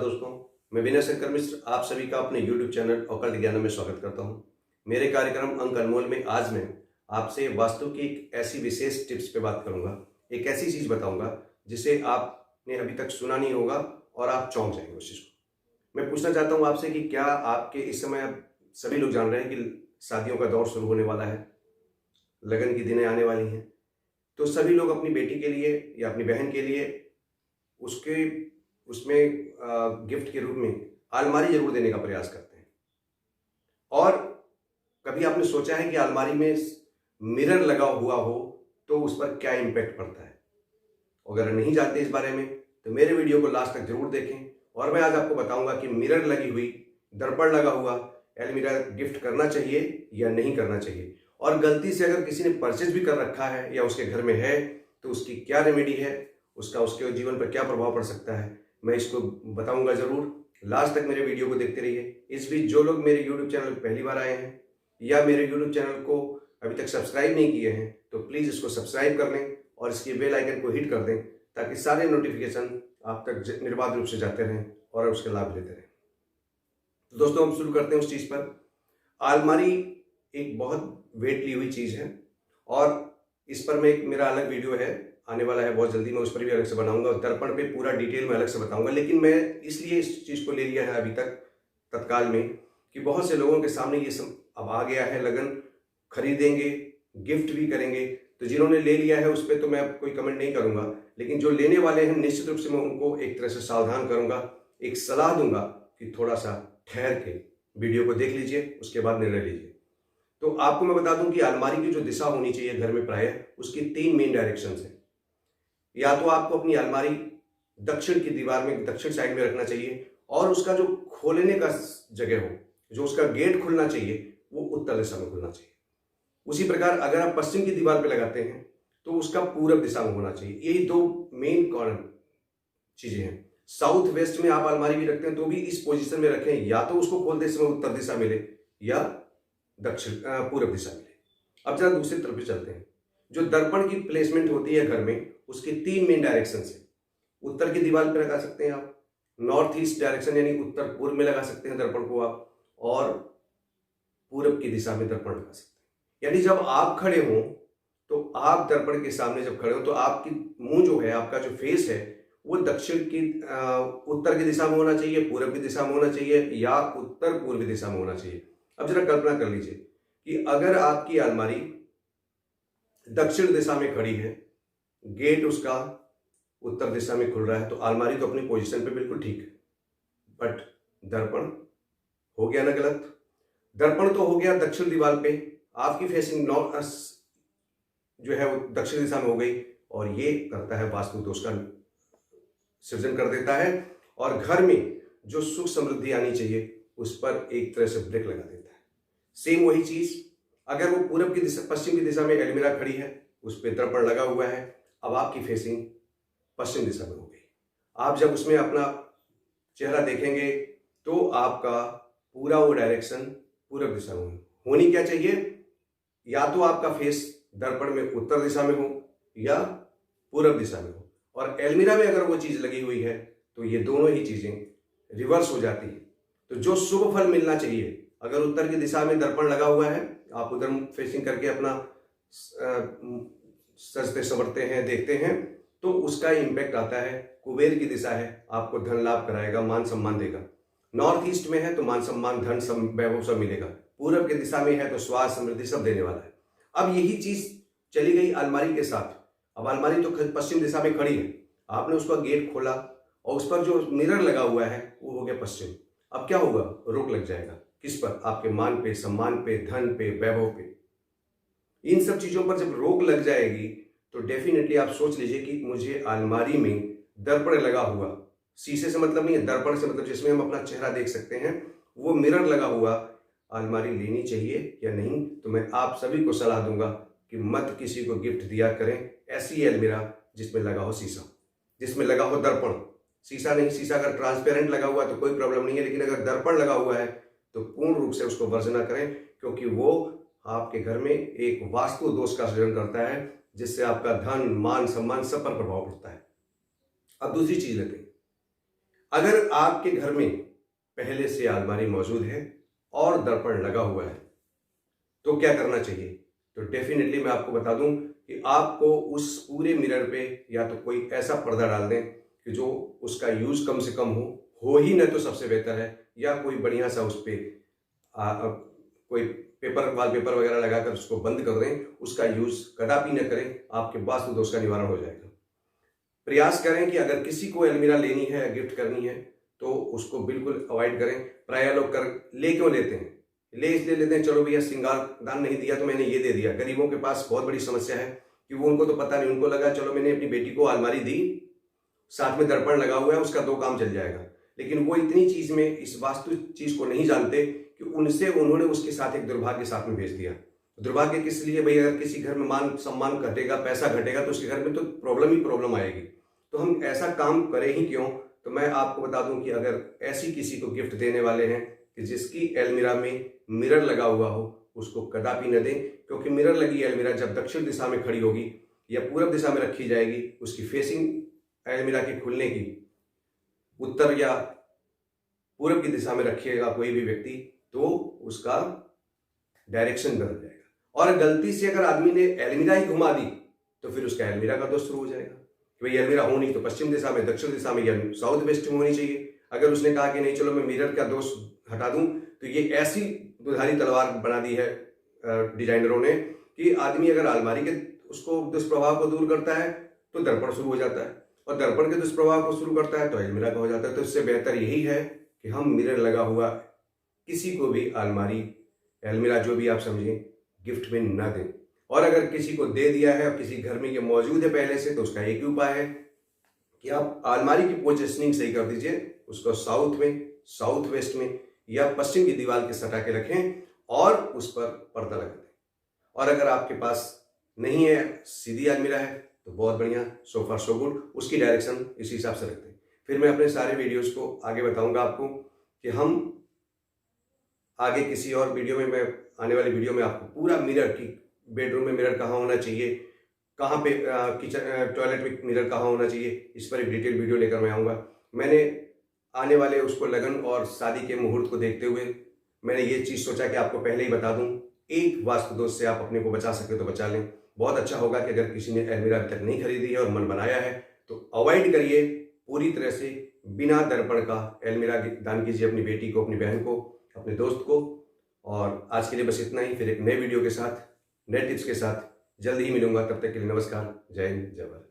दोस्तों, मैं विनय शंकर मिश्र आप सभी का अपने YouTube चैनल ऑकल्ट ज्ञान में स्वागत करता हूं। मेरे कार्यक्रम अंक अनमोल में आज मैं आपसे वास्तु की एक ऐसी विशेष टिप्स पे बात करूंगा। एक ऐसी चीज बताऊंगा जिसे आपने अभी तक सुना नहीं होगा और आप चौंक जाएंगे उस चीज को। मैं पूछना चाहता हूं आपसे कि क्या आपके इस समय सभी लोग जान रहे हैं कि शादियों का दौर शुरू होने वाला है, लगन की दिनें आने वाली हैं, तो सभी लोग अपनी बेटी के लिए या अपनी बहन के लिए उसमें गिफ्ट के रूप में अलमारी जरूर देने का प्रयास करते हैं। और कभी आपने सोचा है कि अलमारी में मिरर लगा हुआ हो तो उस पर क्या इम्पैक्ट पड़ता है? अगर नहीं जानते इस बारे में तो मेरे वीडियो को लास्ट तक जरूर देखें और मैं आज आपको बताऊंगा कि मिरर लगी हुई, दर्पण लगा हुआ अलमीरा गिफ्ट करना चाहिए या नहीं करना चाहिए। और गलती से अगर किसी ने परचेज भी कर रखा है या उसके घर में है तो उसकी क्या रेमेडी है, उसका उसके जीवन पर क्या प्रभाव पड़ सकता है, मैं इसको बताऊंगा जरूर। लास्ट तक मेरे वीडियो को देखते रहिए। इस बीच जो लोग मेरे YouTube चैनल पर पहली बार आए हैं या मेरे YouTube चैनल को अभी तक सब्सक्राइब नहीं किए हैं तो प्लीज़ इसको सब्सक्राइब कर लें और इसके बेल आइकन को हिट कर दें ताकि सारे नोटिफिकेशन आप तक निर्बाध रूप से जाते रहें और उसके लाभ लेते रहें। तो दोस्तों हम शुरू करते हैं उस चीज़ पर। अलमारी एक बहुत वेट ली हुई चीज़ है और इस पर मेरा अलग वीडियो है, आने वाला है बहुत जल्दी, मैं उस पर भी अलग से बनाऊंगा। दर्पण पे पूरा डिटेल में अलग से बताऊंगा, लेकिन मैं इसलिए इस चीज़ को ले लिया है अभी तक तत्काल में कि बहुत से लोगों के सामने ये सब अब आ गया है, लगन खरीदेंगे, गिफ्ट भी करेंगे, तो जिन्होंने ले लिया है उस पर तो मैं अब कोई कमेंट नहीं करूंगा, लेकिन जो लेने वाले हैं निश्चित रूप से मैं उनको एक तरह से सावधान करूंगा, एक सलाह दूंगा कि थोड़ा सा ठहर के वीडियो को देख लीजिए, उसके बाद निर्णय लीजिए। तो आपको मैं बता दूं कि अलमारी की जो दिशा होनी चाहिए घर में प्रायः उसकी 3 मेन डायरेक्शंस हैं। या तो आपको अपनी अलमारी दक्षिण की दीवार में, दक्षिण साइड में रखना चाहिए और उसका जो खोलने का जगह हो, जो उसका गेट खुलना चाहिए वो उत्तर दिशा में खुलना चाहिए। उसी प्रकार अगर आप पश्चिम की दीवार पे लगाते हैं तो उसका पूरब दिशा में होना चाहिए। यही 2 मेन कॉर्नर चीजें हैं। साउथ वेस्ट में आप अलमारी भी रखते हैं तो भी इस पोजीशन में रखें, या तो उसको खोलते समय उत्तर दिशा मिले या दक्षिण पूरब दिशा मिले। अब जरा दूसरी तरफ भी चलते हैं। जो दर्पण की प्लेसमेंट होती है घर में उसकी 3 मेन डायरेक्शन है। उत्तर की दीवार पर लगा सकते हैं आप, नॉर्थ ईस्ट डायरेक्शन यानी उत्तर पूर्व में लगा सकते हैं दर्पण को आप, और पूरब की दिशा में दर्पण लगा सकते हैं। यानी जब आप खड़े हों तो आप दर्पण के सामने जब खड़े हो तो आपकी मुंह जो है, आपका जो फेस है वो दक्षिण की उत्तर की दिशा में होना चाहिए, पूरब की दिशा में होना चाहिए या उत्तर पूर्वी दिशा में होना चाहिए। अब जरा कल्पना कर लीजिए कि अगर आपकी अलमारी दक्षिण दिशा में खड़ी है, गेट उसका उत्तर दिशा में खुल रहा है, तो अलमारी तो अपनी पोजीशन पे बिल्कुल ठीक है, बट दर्पण हो गया ना गलत। दर्पण तो हो गया दक्षिण दीवार पे, आपकी फेसिंग नॉर्थ जो है वो दक्षिण दिशा में हो गई और ये करता है वास्तु दोष का सृजन कर देता है और घर में जो सुख समृद्धि आनी चाहिए उस पर एक तरह से ब्रेक लगा देता है। सेम वही चीज अगर वो पूरब की दिशा, पश्चिम की दिशा में अलमीरा खड़ी है, उस पर दर्पण लगा हुआ है, अब आपकी फेसिंग पश्चिम दिशा में हो गई। आप जब उसमें अपना चेहरा देखेंगे तो आपका पूरा वो डायरेक्शन पूरब दिशा में होनी क्या चाहिए, या तो आपका फेस दर्पण में उत्तर दिशा में हो या पूरब दिशा में हो। और अलमीरा में अगर वो चीज लगी हुई है तो ये दोनों ही चीजें रिवर्स हो जाती है। तो जो शुभ फल मिलना चाहिए, अगर उत्तर की दिशा में दर्पण लगा हुआ है, आप उधर फेसिंग करके अपना सजते संवरते हैं, देखते हैं, तो उसका इंपैक्ट आता है। कुबेर की दिशा है, आपको धन लाभ कराएगा, मान सम्मान देगा। नॉर्थ ईस्ट में है तो मान सम्मान, धन, वैभव सब मिलेगा। पूरब की दिशा में है तो स्वास्थ्य, समृद्धि सब देने वाला है। अब यही चीज चली गई अलमारी के साथ। अब अलमारी तो पश्चिम दिशा में खड़ी है, आपने उसका गेट खोला और उस पर जो मिरर लगा हुआ है वो हो गया पश्चिम। अब क्या होगा? रोक लग जाएगा। किस पर? आपके मान पे, सम्मान पे, धन पे, वैभव पे। इन सब चीजों पर जब रोक लग जाएगी तो डेफिनेटली आप सोच लीजिए कि मुझे अलमारी में दर्पण लगा हुआ, शीशे से मतलब नहीं है, दर्पण से मतलब जिसमें हम अपना चेहरा देख सकते हैं, वो मिरर लगा हुआ अलमारी लेनी चाहिए या नहीं। तो मैं आप सभी को सलाह दूंगा कि मत किसी को गिफ्ट दिया करें ऐसी अलमीरा जिसमें लगा हो शीशा, जिसमें लगा हो दर्पण। शीशा नहीं, शीशा अगर ट्रांसपेरेंट लगा हुआ है तो कोई प्रॉब्लम नहीं है, लेकिन अगर दर्पण लगा हुआ है तो पूर्ण रूप से उसको वर्जना करें, क्योंकि वो आपके घर में एक वास्तु दोष का सृजन करता है जिससे आपका धन, मान, सम्मान सब पर प्रभाव पड़ता है। अब दूसरी चीज लेते हैं। अगर आपके घर में पहले से अलमारी मौजूद है और दर्पण लगा हुआ है तो क्या करना चाहिए? तो डेफिनेटली मैं आपको बता दूं कि आपको उस पूरे मिरर पे या तो कोई ऐसा पर्दा डाल दें कि जो उसका यूज कम से कम हो ही ना तो सबसे बेहतर है, या कोई बढ़िया सा उस पर कोई पेपर वॉलपेपर वगैरह लगाकर उसको बंद कर दें। उसका यूज कदापि न करें, आपके वास्तु दोष का निवारण हो जाएगा। प्रयास करें कि अगर किसी को अलमीरा लेनी है, गिफ्ट करनी है, तो उसको बिल्कुल अवॉइड करें। प्राय लोग ले क्यों लेते हैं? ले इसलिए लेते हैं, चलो भैया श्रृंगार दान नहीं दिया तो मैंने ये दे दिया। गरीबों के पास बहुत बड़ी समस्या है कि वो, उनको तो पता नहीं, उनको लगा चलो मैंने अपनी बेटी को अलमारी दी, साथ में दर्पण लगा हुआ है, उसका 2 काम चल जाएगा। लेकिन वो इतनी चीज में, इस वास्तु चीज को नहीं जानते कि उन्होंने उसके साथ एक दुर्भाग्य साथ में भेज दिया। दुर्भाग्य किस लिए भाई? अगर किसी घर में मान सम्मान घटेगा, पैसा घटेगा, तो उसके घर में तो प्रॉब्लम ही प्रॉब्लम आएगी। तो हम ऐसा काम करें ही क्यों? तो मैं आपको बता दूं कि अगर ऐसी किसी को गिफ्ट देने वाले हैं कि जिसकी अलमीरा में मिरर लगा हुआ हो, उसको कदापि न दें, क्योंकि मिरर लगी अलमीरा जब दक्षिण दिशा में खड़ी होगी या पूर्व दिशा में रखी जाएगी, उसकी फेसिंग अलमीरा के खुलने की उत्तर या पूर्व की दिशा में रखिएगा कोई भी व्यक्ति, तो उसका डायरेक्शन बदल जाएगा। और गलती से अगर आदमी ने अलमीरा ही घुमा दी तो फिर उसका अलमीरा का दोष शुरू हो जाएगा कि भाई अलमीरा होनी तो पश्चिम दिशा में, दक्षिण दिशा में या साउथ वेस्ट में होनी चाहिए। अगर उसने कहा कि नहीं चलो मैं मिरर का दोष हटा दूं, तो ये ऐसी दुधारी तलवार बना दी है डिजाइनरों ने कि आदमी अगर अलमारी के उसको दुष्प्रभाव को दूर करता है तो दर्पण शुरू हो जाता है, और दर्पण के दुष्प्रभाव को शुरू करता है तो अलमीरा का हो जाता है। तो इससे बेहतर यही है कि हम मिरर लगा हुआ किसी को भी अलमीरा जो भी आप समझें, गिफ्ट में ना दें। और अगर किसी को दे दिया है और किसी घर में ये मौजूद है पहले से, तो उसका एक ही उपाय है कि आप अलमारी की पोजीशनिंग सही कर दीजिए, उसको साउथ में, साउथ वेस्ट में या पश्चिम की दीवार के सटा के रखें और उस पर पर्दा लगा दें। और अगर आपके पास नहीं है, सीधी अलमीरा है, तो बहुत बढ़िया, सो फार सो गुड, उसकी डायरेक्शन इस हिसाब से रखते हैं। फिर मैं अपने सारे वीडियोस को आगे बताऊंगा आपको कि हम आगे किसी और वीडियो में, मैं आने वाली वीडियो में आपको पूरा मिरर की, बेडरूम में मिरर कहाँ होना चाहिए, कहाँ पे किचन टॉयलेट में मिरर कहाँ होना चाहिए, इस पर एक डिटेल वीडियो लेकर मैं आऊँगा। मैंने आने वाले उसको लगन और शादी के मुहूर्त को देखते हुए मैंने ये चीज़ सोचा कि आपको पहले ही बता दूं, एक वास्तु दोष से आप अपने को बचा सके तो बचा लें। बहुत अच्छा होगा कि अगर किसी ने अलमीरा अभी तक नहीं खरीदी है और मन बनाया है तो अवॉइड करिए पूरी तरह से, बिना दर्पण का अलमीरा दान कीजिए अपनी बेटी को, अपनी बहन को, अपने दोस्त को। और आज के लिए बस इतना ही। फिर एक नए वीडियो के साथ, नए टिप्स के साथ जल्द ही मिलूंगा। तब तक के लिए नमस्कार, जय हिंद, जय भारत।